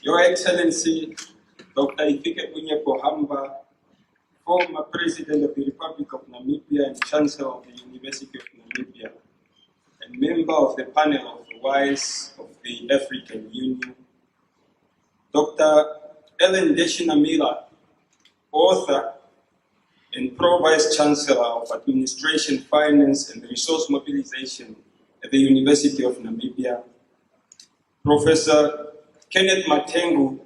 Your Excellency, Dr. Pohamba, former President of the Republic of Namibia and Chancellor of the University of Namibia, and member of the panel of the wise of the African Union, Dr. Ellen Ndheshi Namhila, author and Pro-Vice Chancellor of Administration, Finance and Resource Mobilization at the University of Namibia, Professor Kenneth Matengu,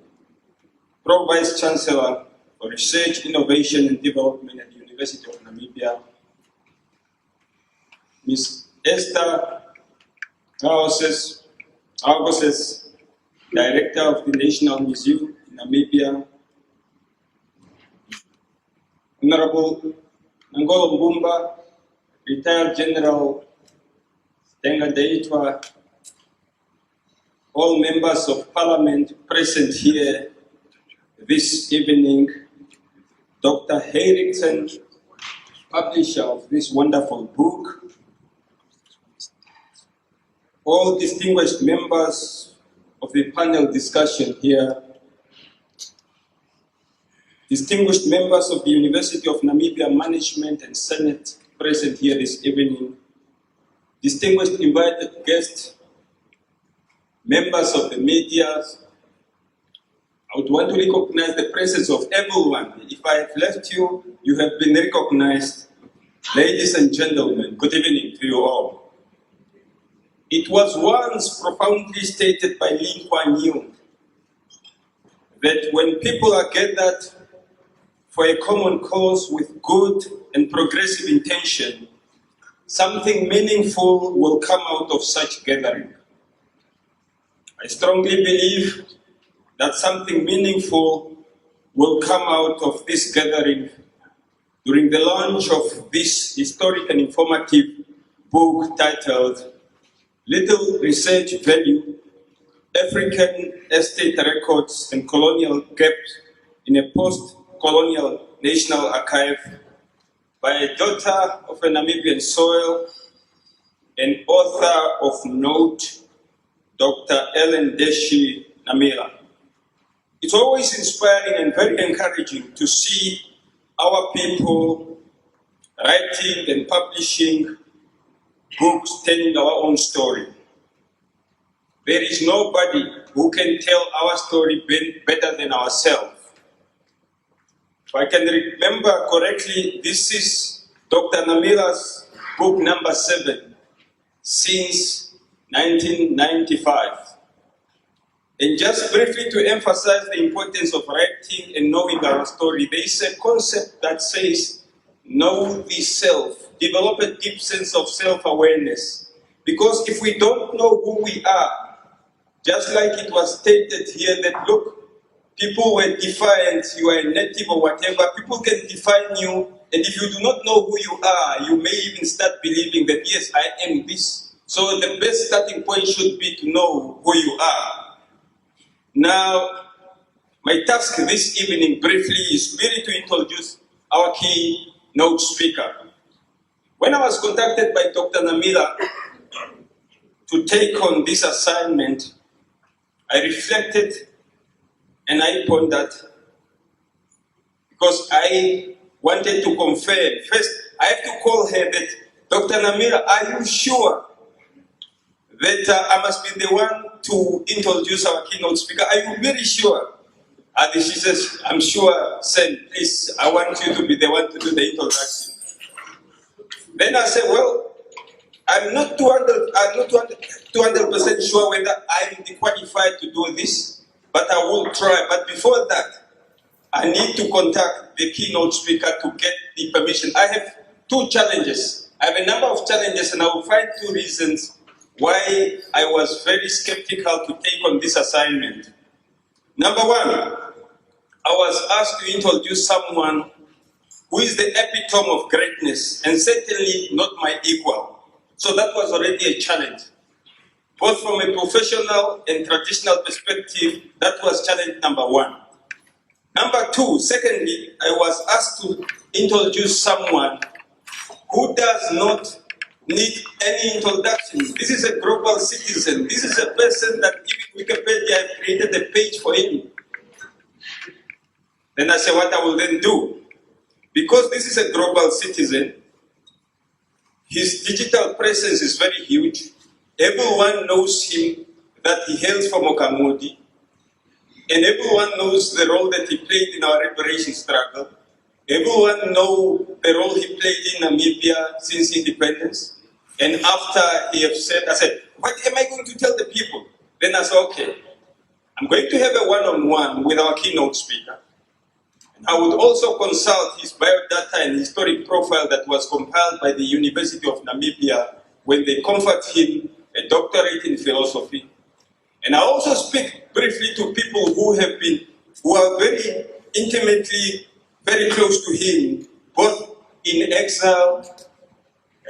Pro-Vice Chancellor for Research, Innovation and Development at the University of Namibia, Ms. Esther Augustus, Director of the National Museum in Namibia, Honorable Ngolo Mbumba, Retired General Tenga Deitwa, all members of Parliament present here this evening, Dr. Henriksen, publisher of this wonderful book, all distinguished members of the panel discussion here, distinguished members of the University of Namibia Management and Senate present here this evening, distinguished invited guests, members of the media. I would want to recognize the presence of everyone. If I have left you, you have been recognized. Ladies and gentlemen, good evening to you all. It was once profoundly stated by Lee Kuan Yew that when people are gathered for a common cause with good and progressive intention, something meaningful will come out of such gathering. I strongly believe that something meaningful will come out of this gathering during the launch of this historic and informative book titled Little Research Value, African Estate Records and Colonial Gaps in a Post-Colonial National Archive, by a daughter of a Namibian soil and author of note, Dr. Ellen Ndheshi Namhila. It's always inspiring and very encouraging to see our people writing and publishing books telling our own story. There is nobody who can tell our story better than ourselves. If I can remember correctly, this is Dr. Namhila's book number 7 since 1995. And just briefly to emphasize the importance of writing and knowing our story, there is a concept that says, know the self, develop a deep sense of self-awareness. Because if we don't know who we are, just like it was stated here that, look, people were defiant, you are a native or whatever, people can define you, and if you do not know who you are, you may even start believing that, yes, I am this. So the best starting point should be to know who you are. Now, my task this evening briefly is really to introduce our keynote speaker. When I was contacted by Dr. Namhila to take on this assignment, I reflected and I pondered because I wanted to confirm. First, I have to call her that, Dr. Namhila, are you sure that I must be the one to introduce our keynote speaker? Are you very sure? And she says, I'm sure, Sen, please, I want you to be the one to do the introduction. Then I said, well, I'm not 200% sure whether I'm qualified to do this, but I will try. But before that, I need to contact the keynote speaker to get the permission. I have 2 challenges. I have a number of challenges, and I will find 2 reasons why I was very skeptical to take on this assignment. Number 1, I was asked to introduce someone who is the epitome of greatness and certainly not my equal. So that was already a challenge. Both from a professional and traditional perspective, that was challenge number 1. Number 2, secondly, I was asked to introduce someone who does not need any introduction. This is a global citizen. This is a person that even Wikipedia, I created a page for him. Then I said, what I will then do, because this is a global citizen, his digital presence is very huge. Everyone knows him, that he hails from Okamudi, and everyone knows the role that he played in our liberation struggle. Everyone knows the role he played in Namibia since independence. And after he have said, I said, what am I going to tell the people? Then I said, okay, I'm going to have a one-on-one with our keynote speaker. I would also consult his biodata and historic profile that was compiled by the University of Namibia when they conferred him a doctorate in philosophy. And I also speak briefly to people who are very intimately, very close to him, both in exile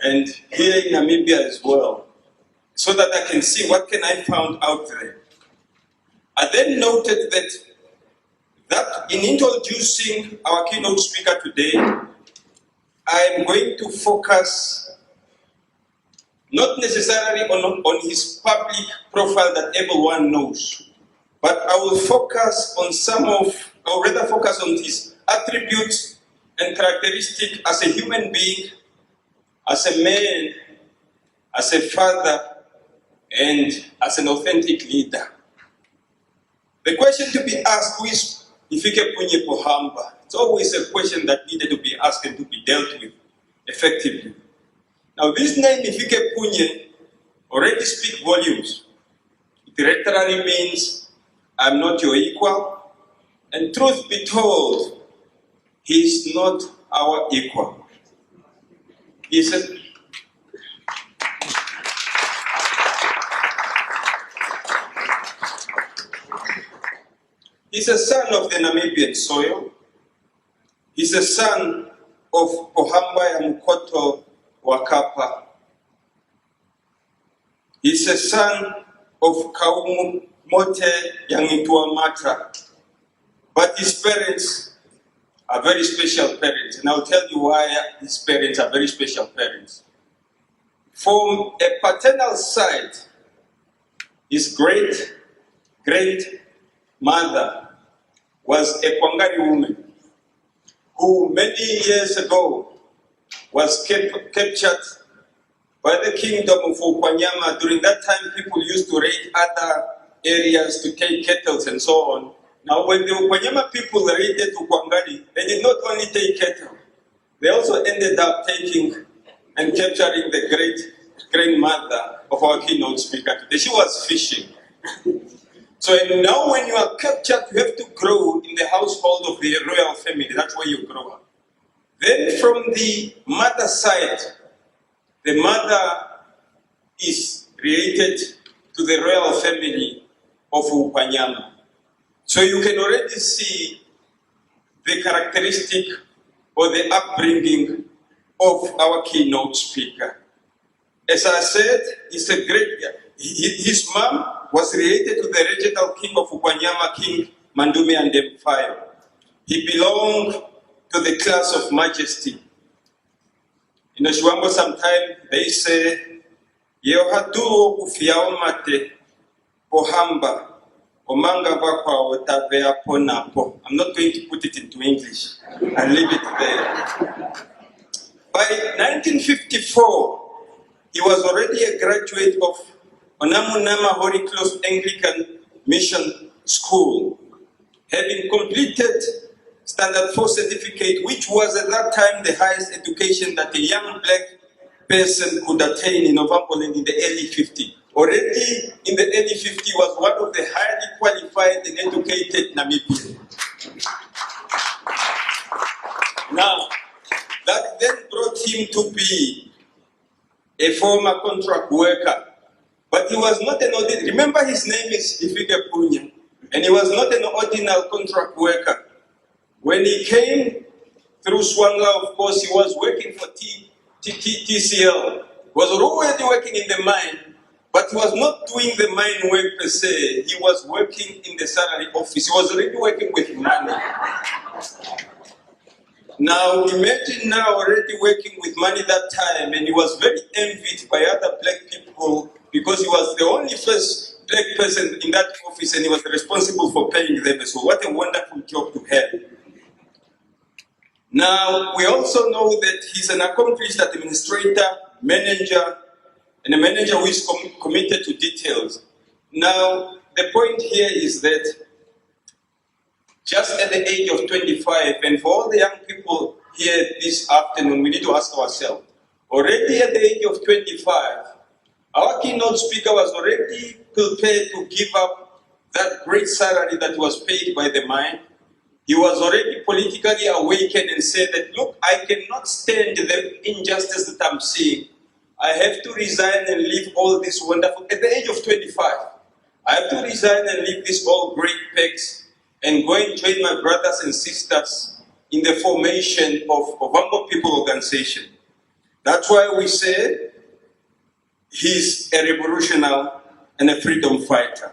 and here in Namibia as well, so that I can see what can I find out there. I then noted that in introducing our keynote speaker today, I am going to focus not necessarily on his public profile that everyone knows, but I will focus on focus on his attributes and characteristics as a human being, as a man, as a father, and as an authentic leader. The question to be asked, who is Ifike Punye Pohamba? It's always a question that needed to be asked and to be dealt with effectively. Now, this name, Ifike Punye, already speaks volumes. It literally means, I'm not your equal, and truth be told, he is not our equal. He's a son of the Namibian soil. He's a son of Pohamba Yamukoto Wakapa. He's a son of Kaumu Mote Yangitua Matra. But his parents are very special parents, and I'll tell you why his parents are very special parents. From a paternal side, his great-mother was a Kwangari woman who many years ago was captured by the kingdom of Ukwanyama. During that time, people used to raid other areas to take cattle and so on. Now, when the Ukwanyama people raided Ukwangari, they did not only take cattle, they also ended up taking and capturing the great-grandmother of our keynote speaker today. She was fishing. So now when you are captured, you have to grow in the household of the royal family. That's where you grow up. Then from the mother side, the mother is related to the royal family of Upanyama. So you can already see the characteristic or the upbringing of our keynote speaker. As I said, his mom was related to the regional king of Upanyama, King Mandume and Empire. He belonged to the class of majesty. In Oshuambo sometime they say, Yeohatu kufiao mate, pohamba, omanga vakwa otavea ponapo. I'm not going to put it into English. I'll leave it there. By 1954, he was already a graduate of Onamunama Holy Cross Anglican Mission School, having completed Standard 4 certificate, which was at that time the highest education that a young black person could attain in Novampoland in the early 50s. Already in the early 50s was one of the highly qualified and educated Namibians. Now, that then brought him to be a former contract worker. But he was not an ordinary, remember his name is Ifike Punye, and he was not an ordinary contract worker. When he came through Swangla, of course, he was working for TCL. He was already working in the mine, but he was not doing the mine work per se. He was working in the salary office. He was already working with money. Now, imagine now already working with money that time, and he was very envied by other black people because he was the only first black person in that office, and he was responsible for paying them. So what a wonderful job to have. Now, we also know that he's an accomplished administrator, manager, and a manager who is committed to details. Now, the point here is that just at the age of 25, and for all the young people here this afternoon, we need to ask ourselves, already at the age of 25, our keynote speaker was already prepared to give up that great salary that was paid by the mine. He was already politically awakened and said that, look, I cannot stand the injustice that I'm seeing. I have to resign and leave all this wonderful, at the age of 25, I have to resign and leave this all great perks and go and join my brothers and sisters in the formation of Humble People Organization. That's why we say he's a revolutionary and a freedom fighter.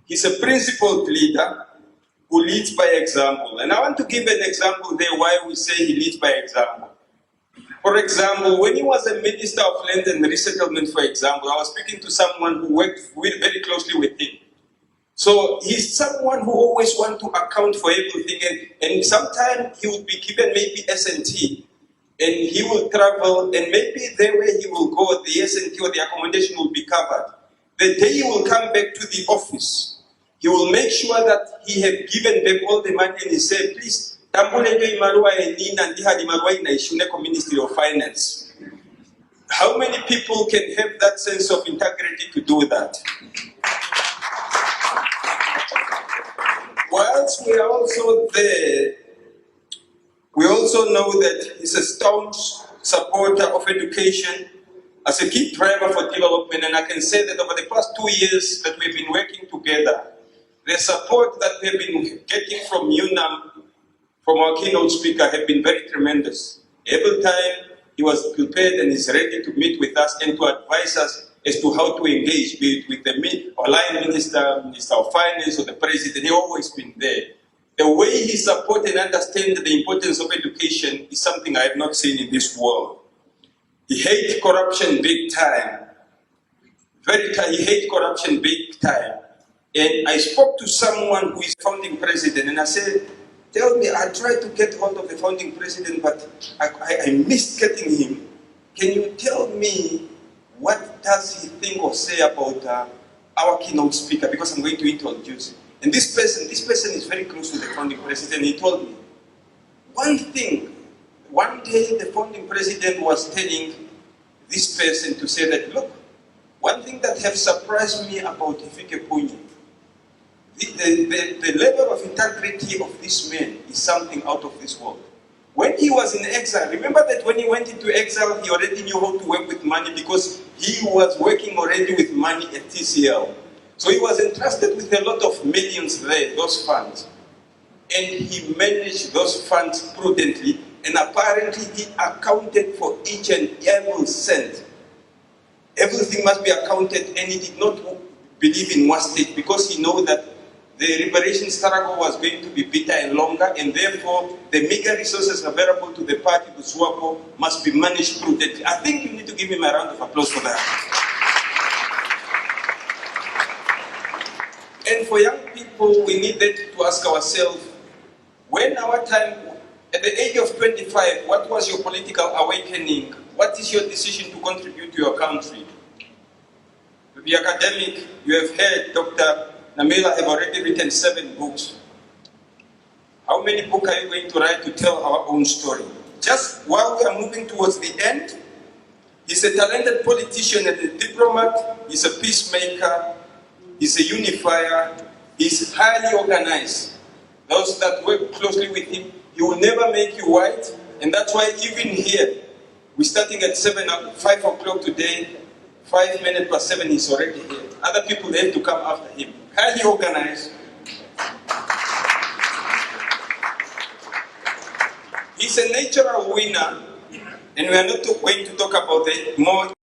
He's a principled leader who leads by example. And I want to give an example there why we say he leads by example. For example, when he was a Minister of Land and Resettlement, for example, I was speaking to someone who worked very closely with him. So he's someone who always wants to account for everything, and sometimes he would be given maybe S&T, and he will travel, and maybe there where he will go, the S&T or the accommodation will be covered. The day he will come back to the office, he will make sure that he has given back all the money, and he said, please, Ministry of Finance. How many people can have that sense of integrity to do that? Whilst we are also there, we also know that he's a staunch supporter of education as a key driver for development, and I can say that over the past 2 years that we've been working together, the support that we've been getting from UNAM, from our keynote speaker, have been very tremendous. Every time he was prepared and is ready to meet with us and to advise us as to how to engage, be it with the line minister, Minister of Finance, or the president. He's always been there. The way he supports and understands the importance of education is something I have not seen in this world. He hates corruption big time. He hates corruption big time. And I spoke to someone who is founding president, and I said, tell me, I tried to get hold of the founding president, but I missed getting him. Can you tell me what does he think or say about our keynote speaker? Because I'm going to introduce him. And this person is very close to the founding president. He told me one thing. One day the founding president was telling this person to say that, look, one thing that has surprised me about Ifike Punye, the level of integrity of this man is something out of this world. When he was in exile, remember that when he went into exile, he already knew how to work with money because he was working already with money at TCL. So he was entrusted with a lot of millions there, those funds. And he managed those funds prudently, and apparently he accounted for each and every cent. Everything must be accounted, and he did not believe in wastage because he knew that the liberation struggle was going to be bitter and longer, and therefore the meager resources available to the party, the SWAPO, must be managed prudently. I think you need to give him a round of applause for that. And for young people, we needed to ask ourselves, when our time, at the age of 25, what was your political awakening? What is your decision to contribute to your country? To be academic, you have heard Dr. Namhila have already written 7 books. How many books are you going to write to tell our own story? Just while we are moving towards the end, he's a talented politician and a diplomat, he's a peacemaker, he's a unifier, he's highly organized. Those that work closely with him, he will never make you white, and that's why even here, we're starting at 5 o'clock today, 5 minutes past 7, he's already here. Other people have to come after him. Highly organized. He's a natural winner, and we are not going to talk about it more.